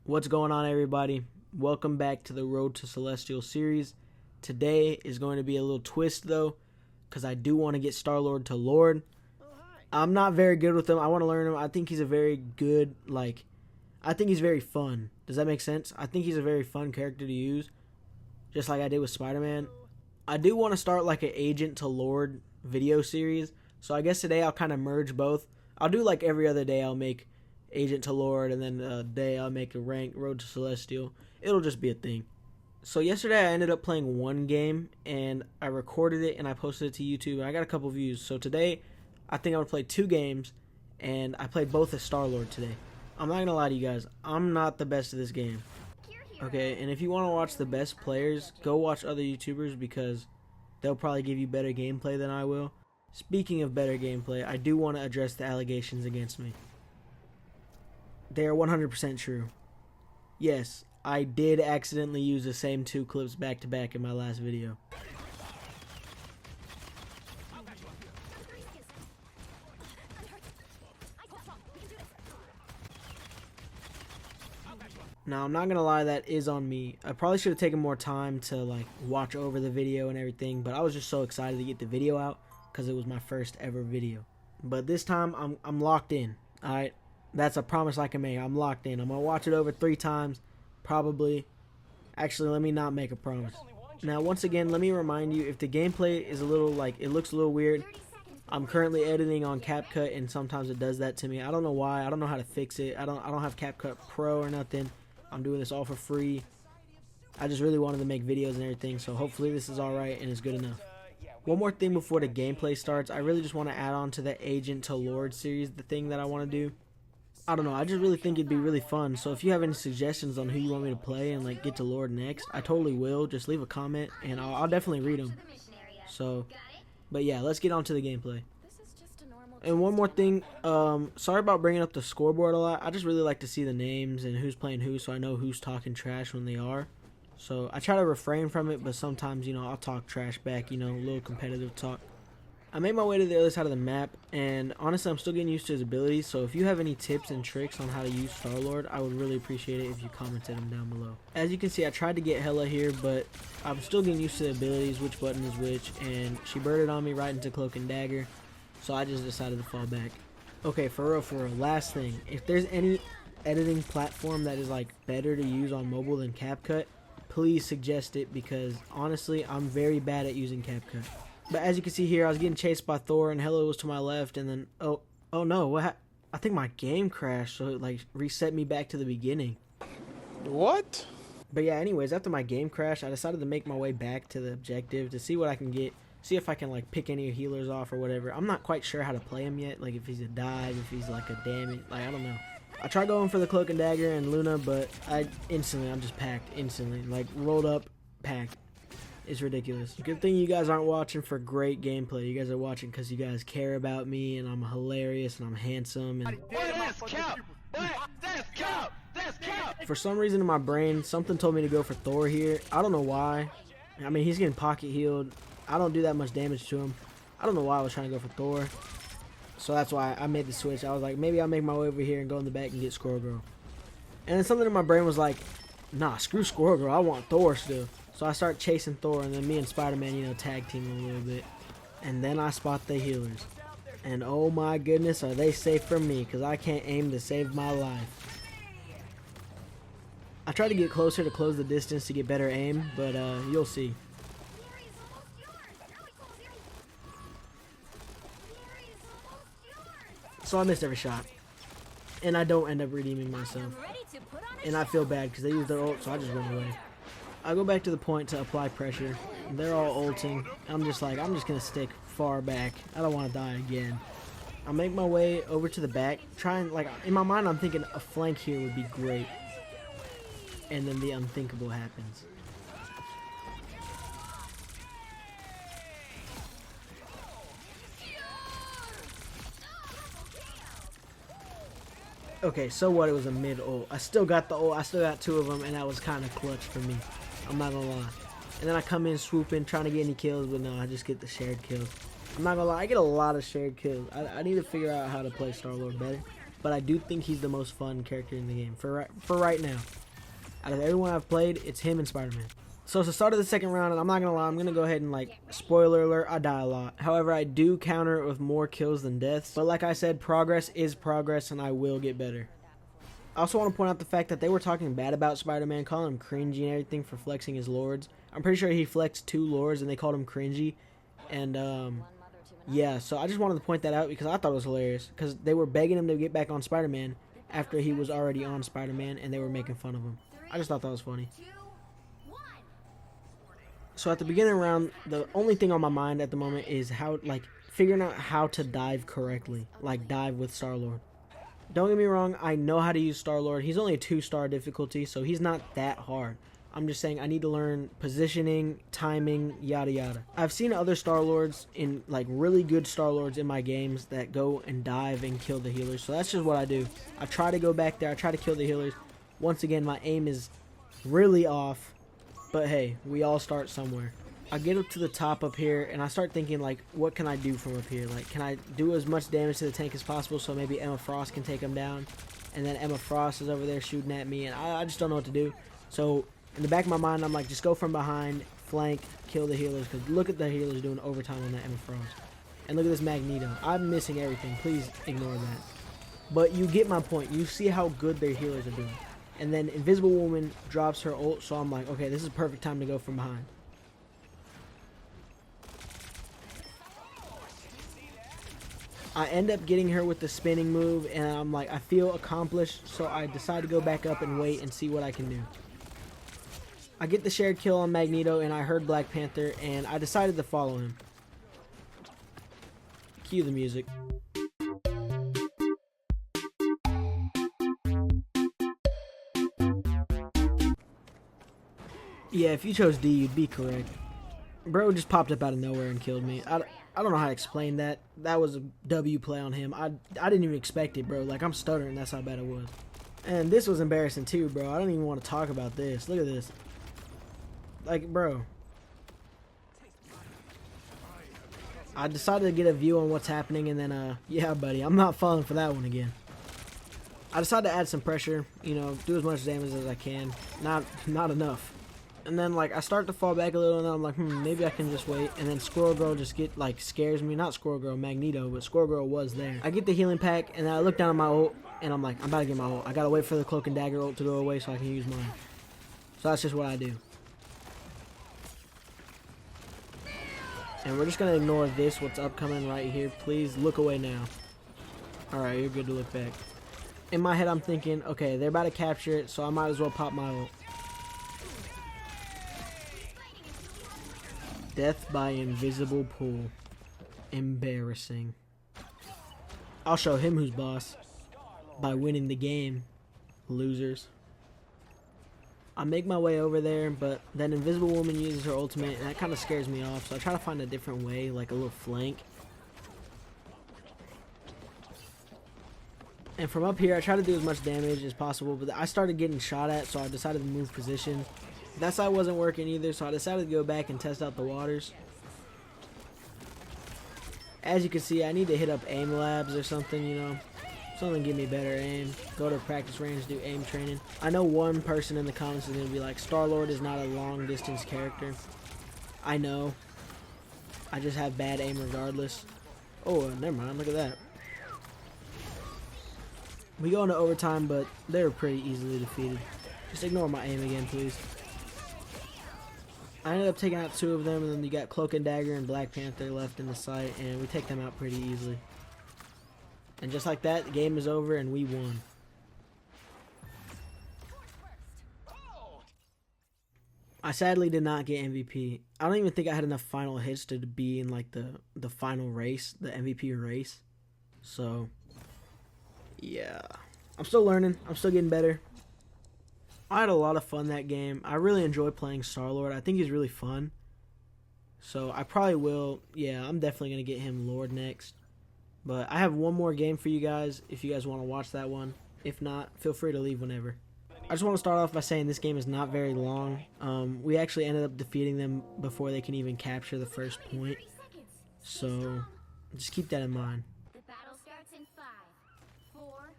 What's going on, everybody? Welcome back to the Road to Celestial series. Today is going to be a little twist, though, because I do want to get Star-Lord to Lord. I'm not very good with him. I want to learn him. I think he's a very good, I think he's very fun. Does that make sense? I think he's a very fun character to use, just like I did with Spider-Man. I do want to start like an Agent to Lord video series, so I guess today I'll kind of merge both. I'll do like every other day I'll make Agent to Lord, and then a day I'll make a rank Road to Celestial. It'll just be a thing. So yesterday I ended up playing one game, and I recorded it and I posted it to YouTube, and I got a couple views. So today I think I'm going to play 2 games, and I played both as Star-Lord today. I'm not going to lie to you guys, I'm not the best at this game. Okay, and if you want to watch the best players, go watch other YouTubers because they'll probably give you better gameplay than I will. Speaking of better gameplay, I do want to address the allegations against me. They are 100% true. Yes, I did accidentally use the same 2 clips back to back in my last video. Now, I'm not going to lie, that is on me. I probably should have taken more time to watch over the video and everything, but I was just so excited to get the video out because it was my first ever video. But this time, I'm locked in, alright? That's a promise I can make. I'm locked in. I'm going to watch it over 3 times, probably. Actually, let me not make a promise. Now, once again, let me remind you, if the gameplay is a little, it looks a little weird, I'm currently editing on CapCut, and sometimes it does that to me. I don't know why. I don't know how to fix it. I don't have CapCut Pro or nothing. I'm doing this all for free. I just really wanted to make videos and everything, so hopefully this is alright and is good enough. One more thing before the gameplay starts. I really just want to add on to the Agent to Lord series, the thing that I want to do. I don't know, I just really think it'd be really fun. So if you have any suggestions on who you want me to play and get to Lord next, I totally will. Just leave a comment and I'll definitely read them. So, but yeah, let's get on to the gameplay. And one more thing, sorry about bringing up the scoreboard a lot. I just really like to see the names and who's playing who, so I know who's talking trash when they are. So I try to refrain from it, but sometimes, I'll talk trash back, a little competitive talk. I made my way to the other side of the map, and honestly, I'm still getting used to his abilities, so if you have any tips and tricks on how to use Star-Lord, I would really appreciate it if you commented them down below. As you can see, I tried to get Hela here, but I'm still getting used to the abilities, which button is which, and she birded on me right into Cloak and Dagger. So I just decided to fall back. Okay, for real, last thing. If there's any editing platform that is better to use on mobile than CapCut, please suggest it because honestly, I'm very bad at using CapCut. But as you can see here, I was getting chased by Thor and Hela was to my left, and then oh no, I think my game crashed, so it reset me back to the beginning. What? But yeah, anyways, after my game crashed, I decided to make my way back to the objective to see what I can get. See if I can pick any healers off or whatever. I'm not quite sure how to play him yet. If he's a dive, if he's a damage. I don't know. I tried going for the Cloak and Dagger and Luna, but I'm just packed instantly. Rolled up, packed. It's ridiculous. Good thing you guys aren't watching for great gameplay. You guys are watching because you guys care about me and I'm hilarious and I'm handsome. And for some reason in my brain, something told me to go for Thor here. I don't know why. I mean, he's getting pocket healed. I don't do that much damage to him. I don't know why I was trying to go for Thor. So that's why I made the switch. I was like, maybe I'll make my way over here and go in the back and get Squirrel Girl. And then something in my brain was like, nah, screw Squirrel Girl. I want Thor still. So I start chasing Thor, and then me and Spider-Man, tag team a little bit. And then I spot the healers. And oh my goodness, are they safe from me, because I can't aim to save my life. I tried to get closer to close the distance to get better aim, but you'll see. So I missed every shot. And I don't end up redeeming myself. And I feel bad because they used their ult, so I just run away. I go back to the point to apply pressure. They're all ulting. I'm just going to stick far back. I don't want to die again. I make my way over to the back. In my mind, I'm thinking a flank here would be great. And then the unthinkable happens. Okay, so what? It was a mid ult. I still got the ult. I still got 2 of them, and that was kind of clutch for me. I'm not gonna lie. And then I come in swooping, trying to get any kills, but no, I just get the shared kills. I'm not gonna lie, I get a lot of shared kills. I need to figure out how to play Star-Lord better. but I do think he's the most fun character in the game for right now. Out of everyone I've played, it's him and Spider-Man. So it's the start of the second round, and I'm not gonna lie, I'm gonna go ahead and, like, spoiler alert, I die a lot. However, I do counter it with more kills than deaths. But like I said, progress is progress, and I will get better. I also want to point out the fact that they were talking bad about Spider-Man, calling him cringy and everything for flexing his lords. I'm pretty sure he flexed 2 lords, and they called him cringy. And, yeah, so I just wanted to point that out because I thought it was hilarious. Because they were begging him to get back on Spider-Man after he was already on Spider-Man, and they were making fun of him. I just thought that was funny. So at the beginning of the round, the only thing on my mind at the moment is how, like, figuring out how to dive correctly. Like, dive with Star-Lord. Don't get me wrong, I know how to use Star-Lord. He's only a 2-star difficulty, so he's not that hard. I'm just saying I need to learn positioning, timing, yada yada. I've seen other Star-Lords in, like, really good Star-Lords in my games that go and dive and kill the healers. So that's just what I do. I try to go back there. I try to kill the healers. Once again, my aim is really off. But hey, we all start somewhere. I get up to the top up here, and I start thinking, like, what can I do from up here? Like, can I do as much damage to the tank as possible so maybe Emma Frost can take him down? And then Emma Frost is over there shooting at me, and I just don't know what to do. So in the back of my mind, I'm like, just go from behind, flank, kill the healers, because look at the healers doing overtime on that Emma Frost. And look at this Magneto. I'm missing everything. Please ignore that. But you get my point. You see how good their healers are doing. And then Invisible Woman drops her ult, so I'm like, okay, this is a perfect time to go from behind. I end up getting her with the spinning move, and I'm like, I feel accomplished, so I decide to go back up and wait and see what I can do. I get the shared kill on Magneto, and I heard Black Panther, and I decided to follow him. Cue the music. Yeah, if you chose D, you'd be correct. Bro just popped up out of nowhere and killed me. I don't know how to explain that. That was a W play on him. I didn't even expect it, bro. Like, I'm stuttering. That's how bad it was. And this was embarrassing too, bro. I don't even want to talk about this. Look at this. Like, bro. I decided to get a view on what's happening, and then, yeah, buddy. I'm not falling for that one again. I decided to add some pressure. You know, do as much damage as I can. Not enough. And then, like, I start to fall back a little, and then I'm like, maybe I can just wait. And then Squirrel Girl just scares me. Not Squirrel Girl, Magneto, but Squirrel Girl was there. I get the healing pack, and then I look down at my ult, and I'm like, I'm about to get my ult. I gotta wait for the Cloak and Dagger ult to go away so I can use mine. So that's just what I do. And we're just gonna ignore this, what's upcoming right here. Please look away now. Alright, you're good to look back. In my head, I'm thinking, okay, they're about to capture it, so I might as well pop my ult. Death by invisible pool. Embarrassing. I'll show him who's boss. By winning the game. Losers. I make my way over there, but then Invisible Woman uses her ultimate, and that kind of scares me off. So I try to find a different way, like a little flank. And from up here, I try to do as much damage as possible, but I started getting shot at, so I decided to move position. That side wasn't working either, so I decided to go back and test out the waters. As you can see, I need to hit up aim labs or something, you know. Something to give me better aim. Go to practice range, do aim training. I know one person in the comments is going to be like, Star-Lord is not a long-distance character. I know. I just have bad aim regardless. Oh, never mind. Look at that. We go into overtime, but they were pretty easily defeated. Just ignore my aim again, please. I ended up taking out 2 of them, and then you got Cloak and Dagger and Black Panther left in the site, and we take them out pretty easily. And just like that, the game is over, and we won. I sadly did not get MVP. I don't even think I had enough final hits to be in, like, the final race, the MVP race. So, yeah. I'm still learning. I'm still getting better. I had a lot of fun that game. I really enjoy playing Star-Lord. I think he's really fun. So I probably will. Yeah, I'm definitely going to get him Lord next. But I have one more game for you guys if you guys want to watch that one. If not, feel free to leave whenever. I just want to start off by saying this game is not very long. We actually ended up defeating them before they can even capture the first point. So just keep that in mind. The battle starts in 5, 4,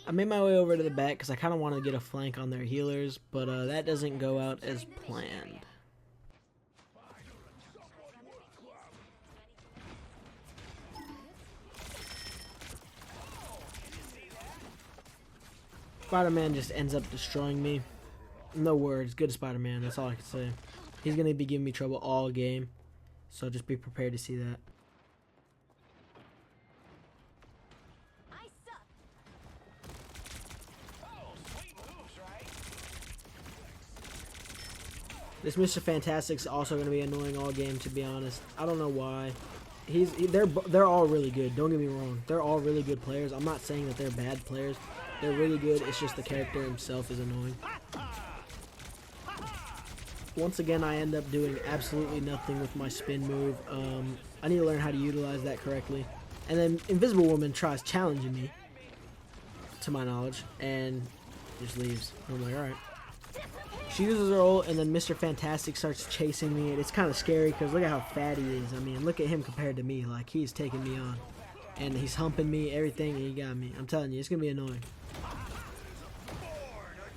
I made my way over to the back because I kind of wanted to get a flank on their healers, but that doesn't go out as planned. Spider-Man just ends up destroying me. No words. Good Spider-Man. That's all I can say. He's going to be giving me trouble all game. So just be prepared to see that. This Mr. Fantastic's also going to be annoying all game, to be honest. I don't know why. They're all really good. Don't get me wrong. They're all really good players. I'm not saying that they're bad players. They're really good. It's just the character himself is annoying. Once again, I end up doing absolutely nothing with my spin move. I need to learn how to utilize that correctly. And then Invisible Woman tries challenging me, to my knowledge, and just leaves. I'm like, alright. She uses her ult, and then Mr. Fantastic starts chasing me, and it's kind of scary because look at how fat he is. I mean, look at him compared to me. Like, he's taking me on. And he's humping me, everything, and he got me. I'm telling you, it's going to be annoying.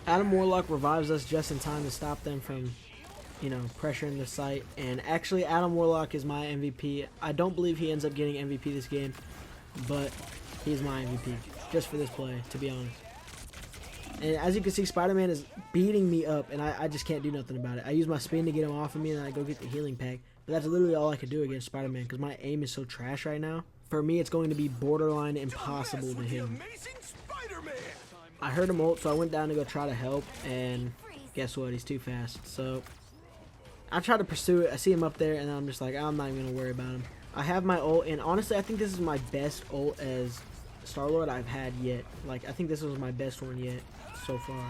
Adam Warlock revives us just in time to stop them from, you know, pressuring the site. And actually, Adam Warlock is my MVP. I don't believe he ends up getting MVP this game, but he's my MVP just for this play, to be honest. And as you can see, Spider-Man is beating me up, and I just can't do nothing about it. I use my spin to get him off of me, and then I go get the healing pack. But that's literally all I could do against Spider-Man, because my aim is so trash right now. For me, it's going to be borderline impossible to hit him. I heard him ult, so I went down to go try to help, and guess what? He's too fast. So I try to pursue it. I see him up there, and I'm just like, I'm not even going to worry about him. I have my ult, and honestly, I think this is my best ult as Star-Lord I've had yet. Like, I think this was my best one yet so far.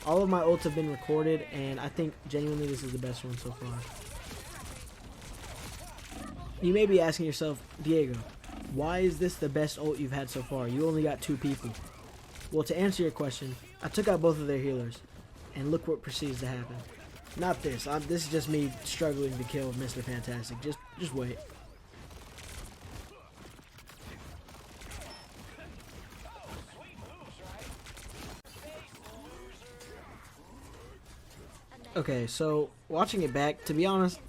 All of my ults have been recorded, and I think genuinely this is the best one so far. You may be asking yourself, Diego, why is this the best ult you've had so far? You only got 2 people. Well, to answer your question, I took out both of their healers, and look what proceeds to happen. Not this. This is just me struggling to kill Mr. Fantastic. Just wait. Okay, so watching it back, to be honest,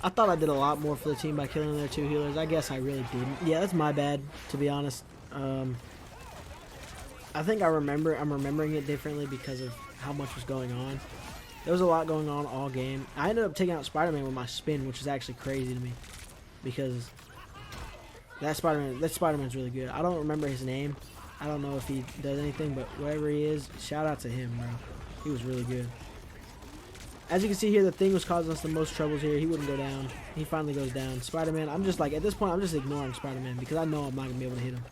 I thought I did a lot more for the team by killing their 2 healers. I guess I really didn't. Yeah, that's my bad, to be honest. I think I'm remembering it differently because of how much was going on. There was a lot going on all game. I ended up taking out Spider-Man with my spin, which is actually crazy to me, because that Spider-Man's really good. I don't remember his name. I don't know if he does anything, but whatever he is, shout out to him, bro. He was really good. As you can see here, the thing was causing us the most troubles here. He wouldn't go down. He finally goes down. Spider-Man, I'm just like, at this point, I'm just ignoring Spider-Man because I know I'm not going to be able to hit him.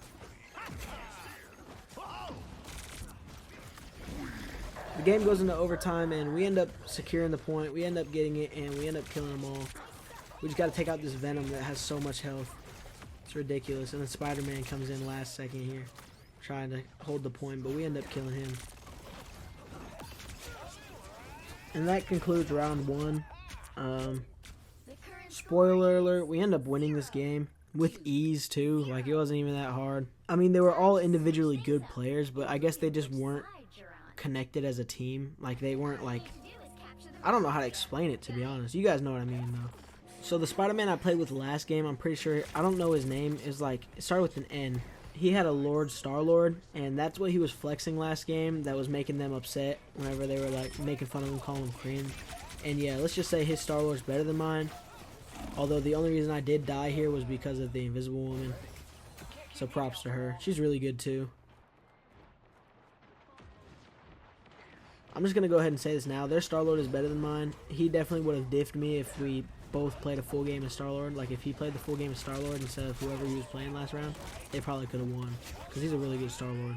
The game goes into overtime, and we end up securing the point. We end up getting it, and we end up killing them all. We just got to take out this Venom that has so much health. It's ridiculous. And then Spider-Man comes in last second here, trying to hold the point, but we end up killing him. And that concludes round 1. Spoiler alert, we end up winning this game with ease too. Like, it wasn't even that hard. I mean, they were all individually good players, but I guess they just weren't connected as a team. Like, they weren't like, I don't know how to explain it, to be honest. You guys know what I mean though. So the Spider-Man I played with last game, I'm pretty sure, I don't know his name, is like, it started with an N. He had a Lord Star-Lord, and that's what he was flexing last game that was making them upset whenever they were like making fun of him, calling him cringe. And yeah, let's just say his Star-Lord's better than mine. Although the only reason I did die here was because of the Invisible Woman. So props to her. She's really good too. I'm just going to go ahead and say this now. Their Star-Lord is better than mine. He definitely would have diffed me if we both played a full game of Star-Lord. Like, if he played the full game of Star-Lord instead of whoever he was playing last round, they probably could have won. Because he's a really good Star-Lord.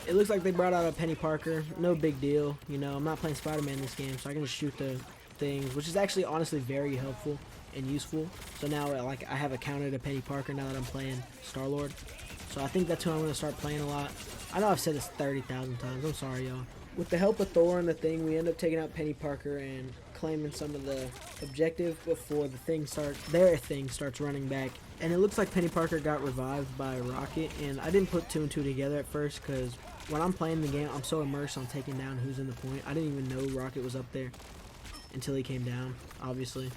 It looks like they brought out a Penny Parker. No big deal. You know, I'm not playing Spider-Man this game, so I can just shoot the things, which is actually honestly very helpful and useful. So now, like, I have a counter to Penny Parker now that I'm playing Star-Lord. So I think that's who I'm going to start playing a lot. I know I've said this 30,000 times. I'm sorry, y'all. With the help of Thor and the thing, we end up taking out Penny Parker and claiming some of the objective before their thing starts running back. And it looks like Penny Parker got revived by Rocket, and I didn't put two and two together at first because when I'm playing the game, I'm so immersed on taking down who's in the point. I didn't even know Rocket was up there until he came down, obviously.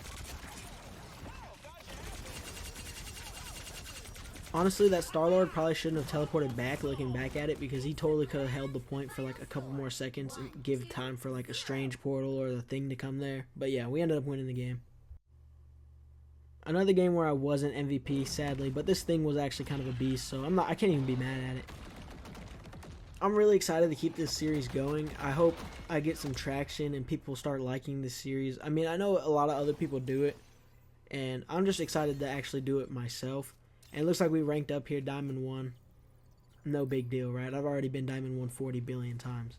Honestly, that Star-Lord probably shouldn't have teleported back looking back at it, because he totally could have held the point for like a couple more seconds and give time for like a strange portal or the thing to come there. But yeah, we ended up winning the game. Another game where I wasn't MVP, sadly, but this thing was actually kind of a beast, so I can't even be mad at it. I'm really excited to keep this series going. I hope I get some traction and people start liking this series. I mean, I know a lot of other people do it, and I'm just excited to actually do it myself. And it looks like we ranked up here, Diamond 1. No big deal, right? I've already been Diamond 1 40 billion times.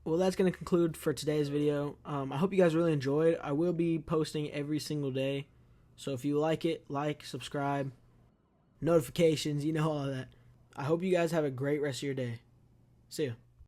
Well, that's going to conclude for today's video. I hope you guys really enjoyed. I will be posting every single day. So if you like it, like, subscribe, notifications, you know all of that. I hope you guys have a great rest of your day. See ya.